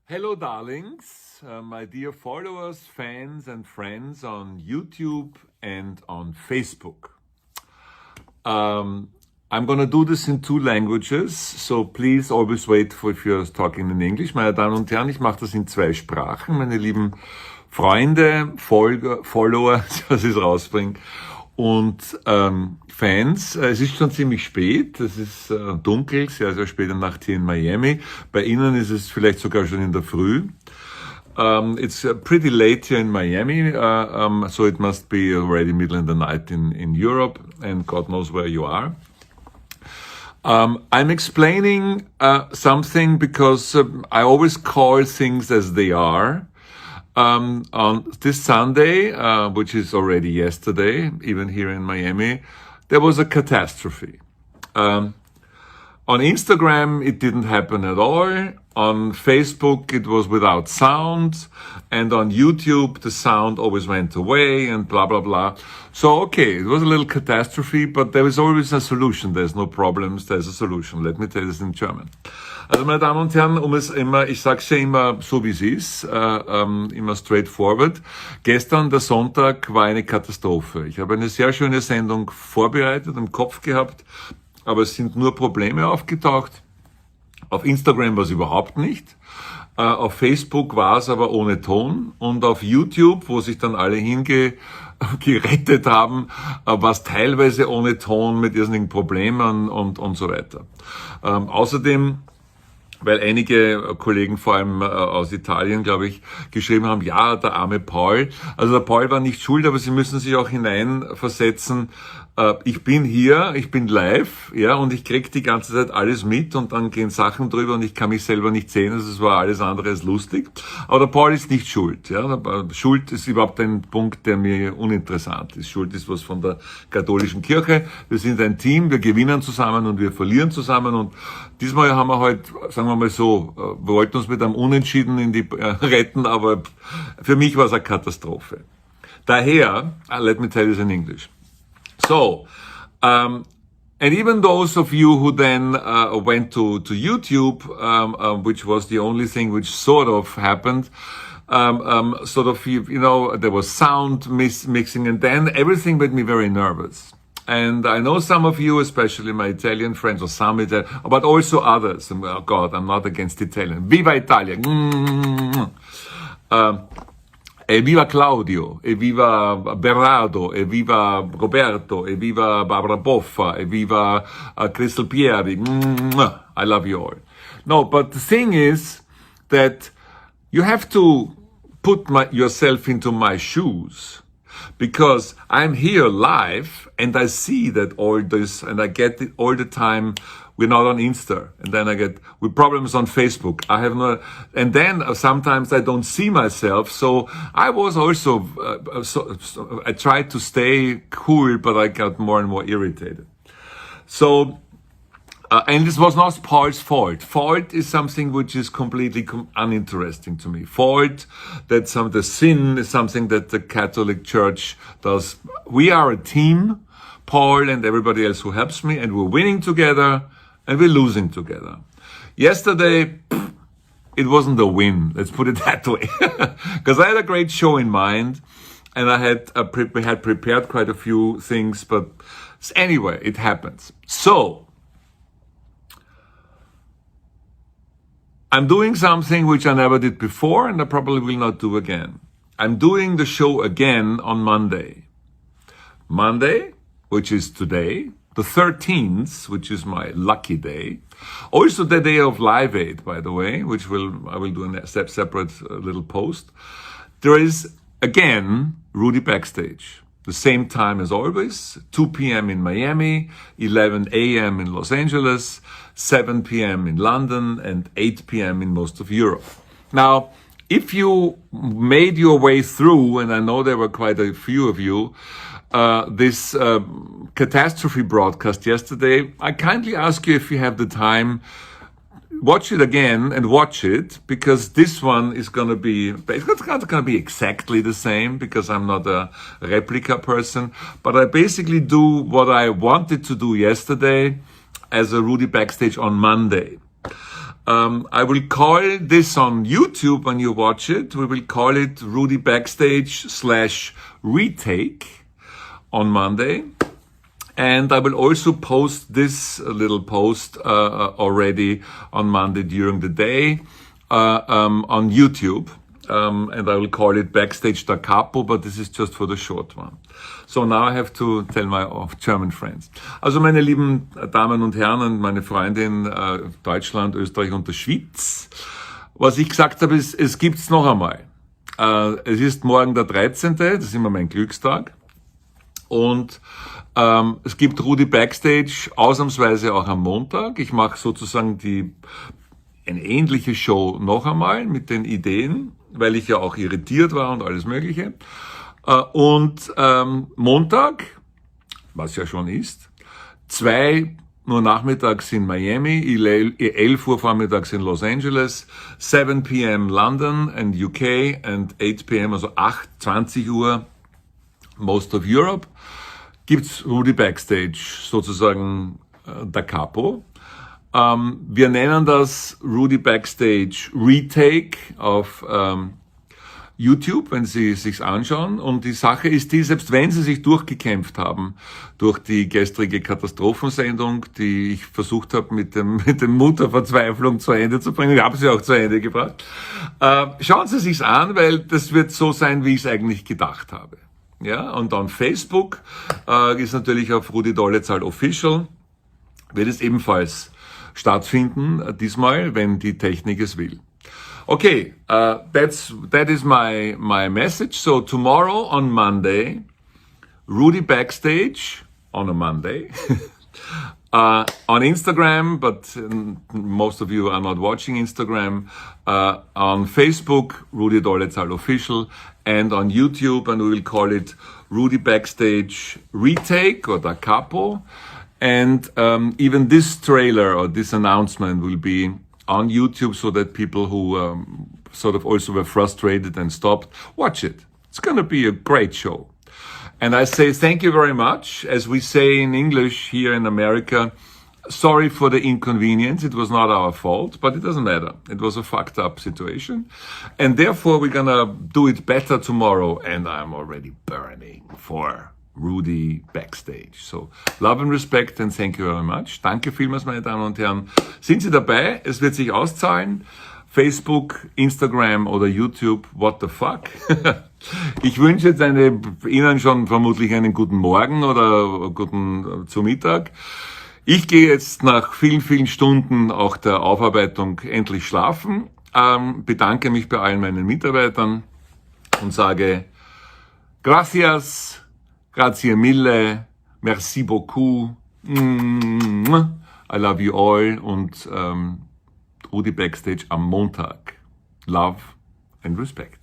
Hello, darlings, my dear followers, fans, and friends on YouTube and on Facebook. I'm going to do this in two languages, so please always wait for if you're talking in English. Meine Damen und Herren, ich mache das in zwei Sprachen, meine lieben Freunde, Follower, dass ich es rausbringe, und Fans. Es ist schon ziemlich spät, es ist dunkel, sehr, sehr spät in der Nacht hier in Miami. Bei Ihnen ist es vielleicht sogar schon in der Früh. It's pretty late here in Miami, so it must be already middle in the night in Europe, and God knows where you are. I'm explaining something because I always call things as they are. On this Sunday, which is already yesterday, even here in Miami, there was a catastrophe. On Instagram, it didn't happen at all. On Facebook, it was without sound. And on YouTube, the sound always went away and blah, blah, blah. So, okay, it was a little catastrophe, but there is always a solution. There's no problems, there's a solution. Let me tell you this in German. Also, meine Damen und Herren, ich sag's ja immer so, wie es ist, immer straightforward. Gestern, der Sonntag, war eine Katastrophe. Ich habe eine sehr schöne Sendung vorbereitet, im Kopf gehabt, aber es sind nur Probleme aufgetaucht. Auf Instagram war es überhaupt nicht. Auf Facebook war es aber ohne Ton. Und auf YouTube, wo sich dann alle gerettet haben, war es teilweise ohne Ton mit irrsinnigen Problemen und so weiter. Außerdem, weil einige Kollegen, vor allem aus Italien, glaube ich, geschrieben haben, ja, der arme Paul. Also der Paul war nicht schuld, aber Sie müssen sich auch hineinversetzen. Ich bin hier, ich bin live, ja, und ich krieg die ganze Zeit alles mit und dann gehen Sachen drüber und ich kann mich selber nicht sehen, also es war alles andere als lustig. Aber der Paul ist nicht schuld, ja. Schuld ist überhaupt ein Punkt, der mir uninteressant ist. Schuld ist was von der katholischen Kirche. Wir sind ein Team, wir gewinnen zusammen und wir verlieren zusammen und diesmal haben wir halt, sagen wir mal so, wir wollten uns mit einem Unentschieden in die retten, aber für mich war es eine Katastrophe. Daher, let me tell you this in English. So, and even those of you who then went to YouTube, which was the only thing which sort of happened, sort of, you know, there was sound mixing, and then everything made me very nervous. And I know some of you, especially my Italian friends, or some Italian, but also others. Oh God, I'm not against Italian. Viva Italia! Evviva Claudio, evviva Berrado, evviva Roberto, evviva Barbara Boffa, evviva Crystal Pieri. I love you all. No, but the thing is that you have to put yourself into my shoes, because I'm here live and I see that all this, and I get it all the time. We're not on Insta, and then I get with problems on Facebook. I have no, and then sometimes I don't see myself. So I was also, I tried to stay cool, but I got more and more irritated. So, and this was not Paul's fault. Fault is something which is completely uninteresting to me. Fault, that the sin is something that the Catholic Church does. We are a team, Paul and everybody else who helps me, and we're winning together. And we're losing together. Yesterday, it wasn't a win. Let's put it that way. Because I had a great show in mind, and we had prepared quite a few things. But anyway, it happens. So I'm doing something which I never did before, and I probably will not do again. I'm doing the show again on Monday. Monday, which is today. The 13th, which is my lucky day. Also the day of Live Aid, by the way, which I will do a separate little post. There is, again, Rudi Backstage. The same time as always, 2 p.m. in Miami, 11 a.m. in Los Angeles, 7 p.m. in London, and 8 p.m. in most of Europe. Now, if you made your way through, and I know there were quite a few of you, this catastrophe broadcast yesterday, I kindly ask you, if you have the time, watch it again and watch it, because this one is going to be, it's not going to be exactly the same, because I'm not a replica person, but I basically do what I wanted to do yesterday as a Rudi Backstage on Monday. I will call this on YouTube when you watch it. We will call it Rudi Backstage / retake on Monday. And I will also post this little post already on Monday during the day on YouTube. And I will call it Backstage the CAPO, but this is just for the short one. So now I have to tell my German friends. Also meine lieben Damen und Herren und meine Freundin Deutschland, Österreich und der Schweiz. Was ich gesagt habe, ist, es gibt's noch einmal. Es ist morgen der 13., das ist immer mein Glückstag. Und es gibt Rudi Backstage ausnahmsweise auch am Montag. Ich mache sozusagen eine ähnliche Show noch einmal mit den Ideen, weil ich ja auch irritiert war und alles Mögliche. Und Montag, was ja schon ist, 2 nur nachmittags in Miami, 11 Uhr vormittags in Los Angeles, 7 p.m. London and UK and 8 p.m., also 20 Uhr most of Europe, gibt's Rudi Backstage, sozusagen der CAPO. Wir nennen das Rudi Backstage Retake auf YouTube, wenn Sie sich's anschauen. Und die Sache ist die, selbst wenn Sie sich durchgekämpft haben durch die gestrige Katastrophensendung, die ich versucht habe mit dem Mut der Verzweiflung zu Ende zu bringen, ich habe sie auch zu Ende gebracht, schauen Sie sich's an, weil das wird so sein, wie ich es eigentlich gedacht habe. Ja, und dann Facebook ist natürlich auf Rudi Dollezahl Official, wird es ebenfalls stattfinden, diesmal, wenn die Technik es will. Okay, that is my message. So tomorrow on Monday, Rudi Backstage on a Monday. On Instagram, but most of you are not watching Instagram. On Facebook, Rudi Dollezahl Official, and on YouTube, and we will call it Rudi Backstage Retake or Da Capo. And even this trailer or this announcement will be on YouTube so that people who sort of also were frustrated and stopped, watch it. It's going to be a great show. And I say thank you very much. As we say in English here in America, sorry for the inconvenience. It was not our fault, but it doesn't matter. It was a fucked up situation. And therefore, we're going to do it better tomorrow. And I'm already burning for Rudi Backstage. So, love and respect and thank you very much. Danke vielmals, meine Damen und Herren. Sind Sie dabei? Es wird sich auszahlen. Facebook, Instagram oder YouTube, what the fuck? Ich wünsche jetzt Ihnen schon vermutlich einen guten Morgen oder guten zu Mittag. Ich gehe jetzt nach vielen, vielen Stunden auch der Aufarbeitung endlich schlafen, bedanke mich bei allen meinen Mitarbeitern und sage gracias, grazie mille, merci beaucoup, I love you all und Rudi Backstage am Montag. Love and respect.